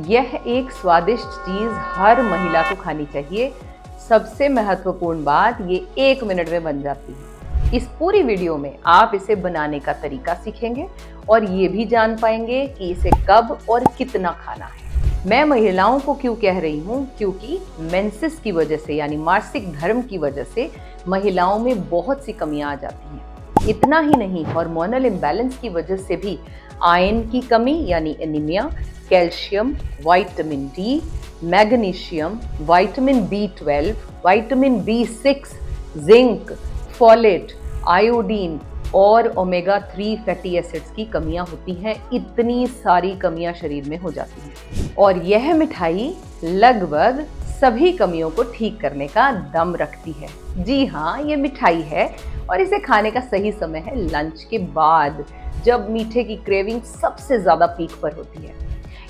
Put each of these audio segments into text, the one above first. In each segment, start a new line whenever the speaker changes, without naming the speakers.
यह एक स्वादिष्ट चीज हर महिला को खानी चाहिए। सबसे महत्वपूर्ण बात, ये 1 मिनट में बन जाती है। इस पूरी वीडियो में आप इसे बनाने का तरीका सीखेंगे और ये भी जान पाएंगे कि इसे कब और कितना खाना है। मैं महिलाओं को क्यों कह रही हूँ, क्योंकि मेंसेस की वजह से यानी मासिक धर्म की वजह से महिलाओं में बहुत सी कमियां आ जाती हैं। इतना ही नहीं, हार्मोनल इम्बैलेंस की वजह से भी आयरन की कमी यानी anaemia, calcium, vitamin D, magnesium, vitamin B12, vitamin B6, zinc, folate, iodine और ओमेगा 3 फैटी एसिड्स की कमियां होती हैं। इतनी सारी कमियां शरीर में हो जाती हैं और यह मिठाई लगभग सभी कमियों को ठीक करने का दम रखती है। जी हाँ, ये मिठाई है और इसे खाने का सही समय है लंच के बाद, जब मीठे की क्रेविंग सबसे ज्यादा पीक पर होती है।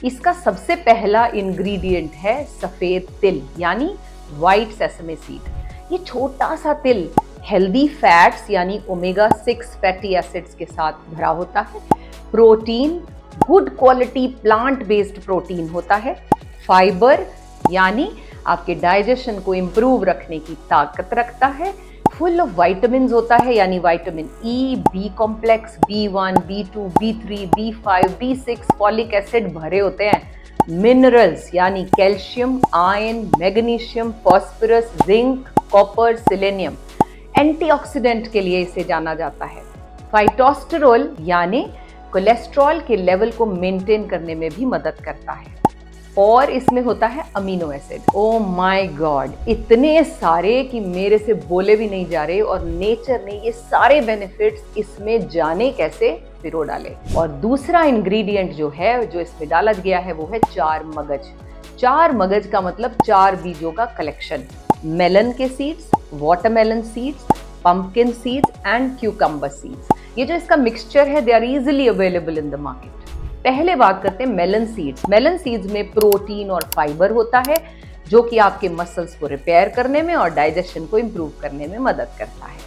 इसका सबसे पहला इंग्रेडिएंट है सफेद तिल यानी व्हाइट सेसमे सीड। ये छोटा सा तिल हेल्दी फैट्स यानी ओमेगा 6 फैटी एसिड्स के साथ भरा होता है। Protein, good quality plant based protein होता है। फाइबर यानी आपके डाइजेशन को इम्प्रूव रखने की ताकत रखता है। फुल ऑफ विटामिन्स होता है यानी vitamin E, B complex, B1, B2, B3, B5, B6, folic acid भरे होते हैं। मिनरल्स यानी calcium, iron, magnesium, phosphorus, zinc, copper, selenium. Antioxidant के लिए इसे जाना जाता है। फाइटोस्टेरोल यानी कोलेस्ट्रॉल के लेवल को मेंटेन करने में भी मदद करता है। और इसमें होता है amino acid. Oh my God, इतने सारे कि मेरे से बोले भी नहीं जा रहे। और नेचर ने ये सारे बेनिफिट्स इसमें जाने कैसे पिरो डाले। और दूसरा इंग्रेडिएंट जो है, जो इसमें डाला गया है, वो है 4 मगज। 4 मगज का मतलब 4 बीजों का कलेक्शन। मेलन के seeds, watermelon seeds, pumpkin seeds and cucumber seeds. ये जो इसका मिक्सचर है, they are easily available in the market. पहले बात करते हैं मेलन सीड्स। मेलन सीड्स में प्रोटीन और फाइबर होता है, जो कि आपके मसल्स को रिपेयर करने में और डाइजेशन को इम्प्रूव करने में मदद करता है।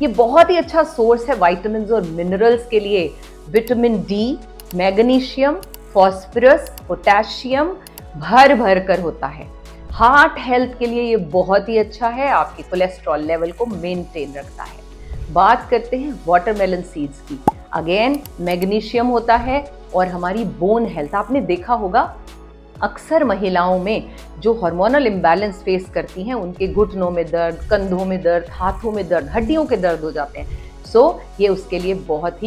ये बहुत ही अच्छा सोर्स है विटामिन्स और मिनरल्स के लिए। Vitamin D, magnesium, phosphorus, potassium भर भर कर होता है। हार्ट हेल्थ के लिए ये बहुत ही अच्छा है, आपके कोलेस्ट्रॉल लेवल को मेंटेन रखता है। बात करते हैं वाटरमेलन सीड्स की। अगेन मैग्नीशियम होता है और हमारी बोन हेल्थ, आपने देखा होगा अक्सर महिलाओं में जो हार्मोनल इम्बैलेंस फेस करती हैं, उनके घुटनों में दर्द, कंधों में दर्द, हाथों में दर्द, हड्डियों के दर्द हो जाते हैं। सो ये उसके लिए बहुत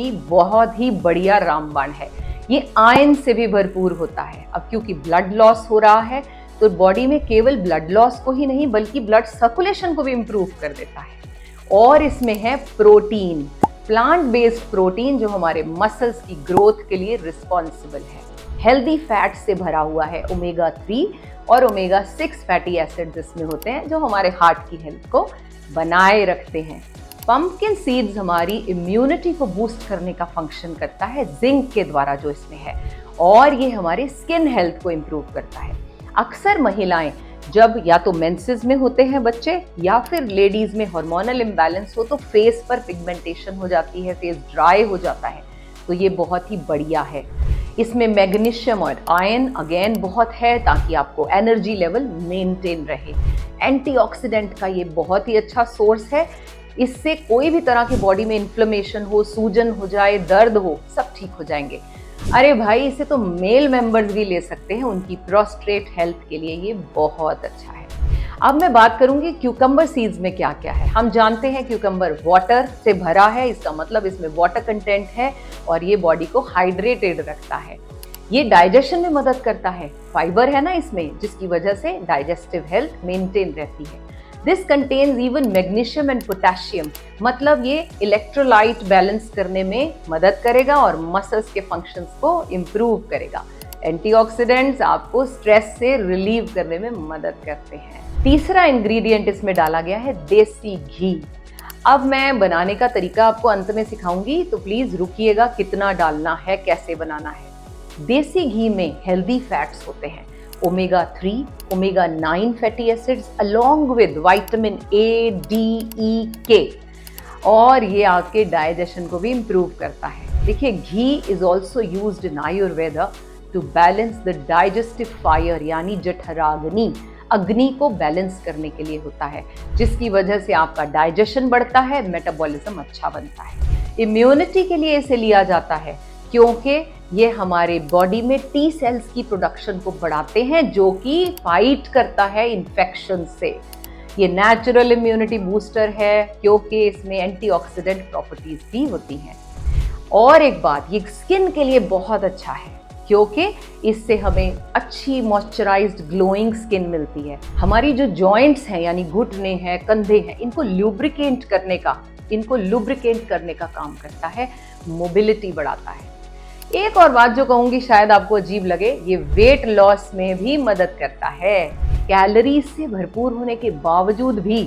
ही बढ़िया रामबाण है। ये आयरन से भी भरपूर होता है। अब क्योंकि ब्लड लॉस हो रहा है, तो बॉडी में केवल ब्लड लॉस को ही नहीं बल्कि ब्लड सर्कुलेशन को भी इम्प्रूव कर देता है। और इसमें है प्रोटीन, प्लांट बेस्ड प्रोटीन, जो हमारे मसल्स की ग्रोथ के लिए रिस्पॉन्सिबल है। हेल्दी फैट से भरा हुआ है। ओमेगा 3 और ओमेगा 6 फैटी एसिड्स इसमें होते हैं, जो हमारे हार्ट की हेल्थ को बनाए रखते हैं। पंपकिन सीड्स हमारी इम्यूनिटी को बूस्ट करने का फंक्शन करता है जिंक के द्वारा जो इसमें है, और ये हमारी स्किन हेल्थ को इम्प्रूव करता है। अक्सर महिलाएं जब या तो मेंसेस में होते हैं बच्चे, या फिर लेडीज में हार्मोनल इम्बैलेंस हो, तो फेस पर पिगमेंटेशन हो जाती है, फेस ड्राई हो जाता है। तो ये बहुत ही बढ़िया है। इसमें मैग्नीशियम और आयरन अगेन बहुत है, ताकि आपको एनर्जी लेवल मेंटेन रहे। एंटीऑक्सीडेंट का ये बहुत ही अच्छा सोर्स है। इससे कोई भी तरह की बॉडी में इन्फ्लेमेशन हो, सूजन हो जाए, दर्द हो, सब ठीक हो जाएंगे। अरे भाई, इसे तो मेल मेंबर्स भी ले सकते हैं, उनकी प्रोस्टेट हेल्थ के लिए ये बहुत अच्छा है। अब मैं बात करूंगी क्यूकम्बर सीड्स में क्या क्या है। हम जानते हैं क्यूकम्बर वाटर से भरा है, इसका मतलब इसमें वाटर कंटेंट है और ये बॉडी को हाइड्रेटेड रखता है। ये डाइजेशन में मदद करता है। फाइबर है ना इसमें, जिसकी वजह से डाइजेस्टिव हेल्थ मेंटेन रहती है। This contains even magnesium and potassium, मतलब ये इलेक्ट्रोलाइट बैलेंस करने में मदद करेगा और मसल्स के फंक्शंस को इम्प्रूव करेगा। एंटीऑक्सीडेंट्स आपको स्ट्रेस से रिलीव करने में मदद करते हैं। तीसरा इंग्रेडिएंट इसमें डाला गया है देसी घी। अब मैं बनाने का तरीका आपको अंत में सिखाऊंगी, तो प्लीज रुकिएगा, कितना डालना है, कैसे बनाना है। देसी घी में हेल्दी फैट्स होते हैं, omega 3, omega 9 fatty acids along with vitamin A, D, E, K, और ये आपके डाइजेशन को भी इम्प्रूव करता है। देखिए, ghee is also used in Ayurveda to balance the digestive fire, यानी जठराग्नि, अग्नि को बैलेंस करने के लिए होता है, जिसकी वजह से आपका डाइजेशन बढ़ता है, मेटाबॉलिज्म अच्छा बनता है। इम्यूनिटी के लिए इसे लिया जाता है क्योंकि ये हमारे बॉडी में टी सेल्स की प्रोडक्शन को बढ़ाते हैं, जो कि फाइट करता है इन्फेक्शन से। ये नेचुरल इम्यूनिटी बूस्टर है क्योंकि इसमें एंटीऑक्सीडेंट प्रॉपर्टीज भी होती हैं। और एक बात, ये स्किन के लिए बहुत अच्छा है क्योंकि इससे हमें अच्छी मॉइस्चराइज्ड ग्लोइंग स्किन मिलती है। हमारी जो जॉइंट्स हैं, यानी घुटने हैं, कंधे हैं, इनको लुब्रिकेट करने का काम करता है, मोबिलिटी बढ़ाता है। एक और बात जो कहूंगी शायद आपको अजीब लगे, ये वेट लॉस में भी मदद करता है। कैलोरीज से भरपूर होने के बावजूद भी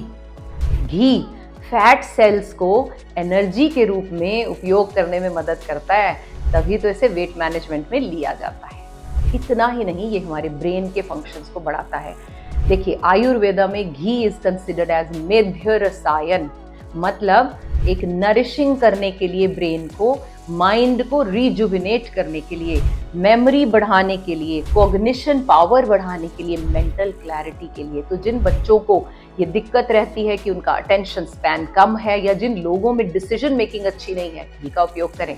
घी फैट सेल्स को एनर्जी के रूप में उपयोग करने में मदद करता है, तभी तो इसे वेट मैनेजमेंट में लिया जाता है। इतना ही नहीं, ये हमारे ब्रेन के फंक्शंस को बढ़ाता है। देखिए, आयुर्वेदा में घी इज कंसिडर्ड एज मेध्य रसायन, मतलब एक नरिशिंग करने के लिए ब्रेन को, माइंड को रिजुविनेट करने के लिए, मेमोरी बढ़ाने के लिए, कॉग्निशन पावर बढ़ाने के लिए, मेंटल क्लैरिटी के लिए। तो जिन बच्चों को ये दिक्कत रहती है कि उनका अटेंशन स्पैन कम है या जिन लोगों में डिसीजन मेकिंग अच्छी नहीं है, घी का उपयोग करें।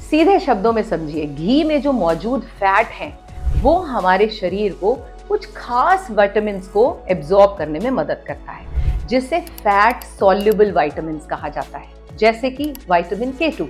सीधे शब्दों में समझिए, घी में जो मौजूद फैट है वो हमारे शरीर को कुछ खास विटामिन्स को एब्जॉर्ब करने में मदद करता है, जिसे फैट सॉल्युबल विटामिन्स कहा जाता है, जैसे कि विटामिन K2।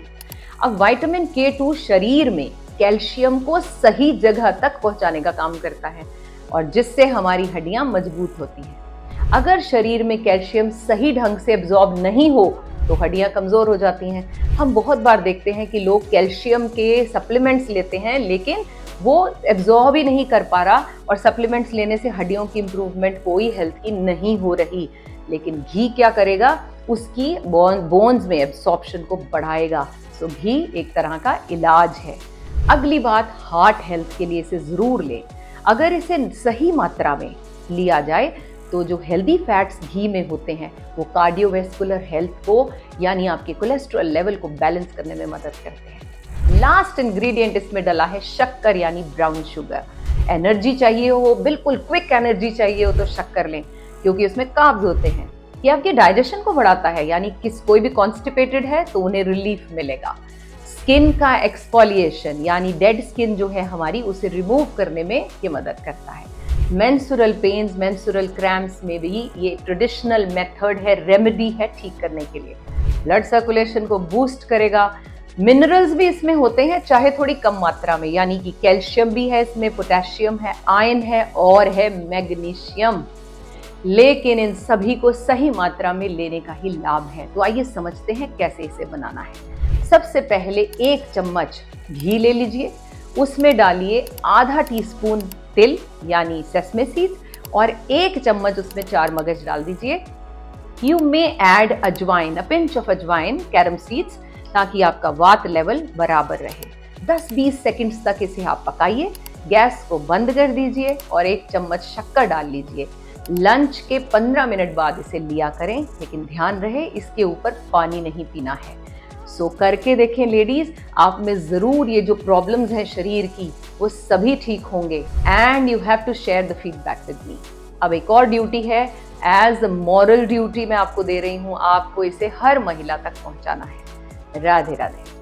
अब विटामिन K2 शरीर में कैल्शियम को सही जगह तक पहुंचाने का काम करता है और जिससे हमारी हड्डियां मजबूत होती हैं। अगर शरीर में कैल्शियम सही ढंग से एब्जॉर्ब नहीं हो तो हड्डियां कमजोर हो जाती हैं। हम बहुत बार देखते हैं कि लोग कैल्शियम के सप्लीमेंट्स लेते हैं, लेकिन वो एब्जॉर्ब ही नहीं कर पा रहा और सप्लीमेंट्स लेने से हड्डियों की इंप्रूवमेंट, कोई हेल्थ की नहीं हो रही। लेकिन घी क्या करेगा, उसकी बोन्स में एब्सॉर्प्शन को बढ़ाएगा। तो घी एक तरह का इलाज है। अगली बात, हार्ट हेल्थ के लिए इसे जरूर लें। अगर इसे सही मात्रा में लिया जाए तो जो हेल्दी फैट्स घी में होते हैं वो कार्डियोवैस्कुलर हेल्थ को, यानी आपके कोलेस्ट्रॉल लेवल को बैलेंस करने में मदद करते हैं। लास्ट इंग्रेडिएंट इसमें डला है शक्कर, यानी ब्राउन शुगर। एनर्जी चाहिए हो, बिल्कुल क्विक एनर्जी चाहिए हो तो शक्कर लें, क्योंकि उसमें कार्ब्स होते हैं। ये आपके डाइजेशन को बढ़ाता है, यानी कोई भी कॉन्स्टिपेटेड है तो उन्हें रिलीफ मिलेगा। स्किन का एक्सफोलिएशन, यानी डेड स्किन जो है हमारी, उसे रिमूव करने में ये मदद करता है। मेंस्ट्रुअल पेन्स, मेंस्ट्रुअल क्रैम्प्स में भी ये ट्रेडिशनल मेथड है, रेमेडी है ठीक करने के लिए। ब्लड सर्कुलेशन को बूस्ट करेगा। मिनरल्स भी इसमें होते हैं, चाहे थोड़ी कम मात्रा में, यानी कि कैल्शियम भी है इसमें, पोटेशियम है, आयरन है और है मैग्नीशियम। लेकिन इन सभी को सही मात्रा में लेने का ही लाभ है। तो आइए समझते हैं कैसे इसे बनाना है। सबसे पहले 1 चम्मच घी ले लीजिए, उसमें डालिए आधा टीस्पून तिल यानी सेसमे सीड्स और 1 चम्मच उसमें 4 मगज डाल दीजिए। यू मे ऐड अजवाइन, अ पिंच ऑफ अजवाइन, कैरम सीड्स, ताकि आपका वात लेवल बराबर रहे। 10-20 सेकंड्स तक इसे आप पकाइए। गैस को बंद कर दीजिए और 1 चम्मच शक्कर डाल लीजिए। लंच के 15 मिनट बाद इसे लिया करें, लेकिन ध्यान रहे इसके ऊपर पानी नहीं पीना है। सो करके देखें लेडीज, आप में जरूर ये जो प्रॉब्लम्स हैं शरीर की वो सभी ठीक होंगे। And you have to share the feedback with me. अब एक और ड्यूटी है, एज अ मॉरल ड्यूटी मैं आपको दे रही हूँ, आपको इसे हर महिला तक पहुंचाना है। राधे राधे।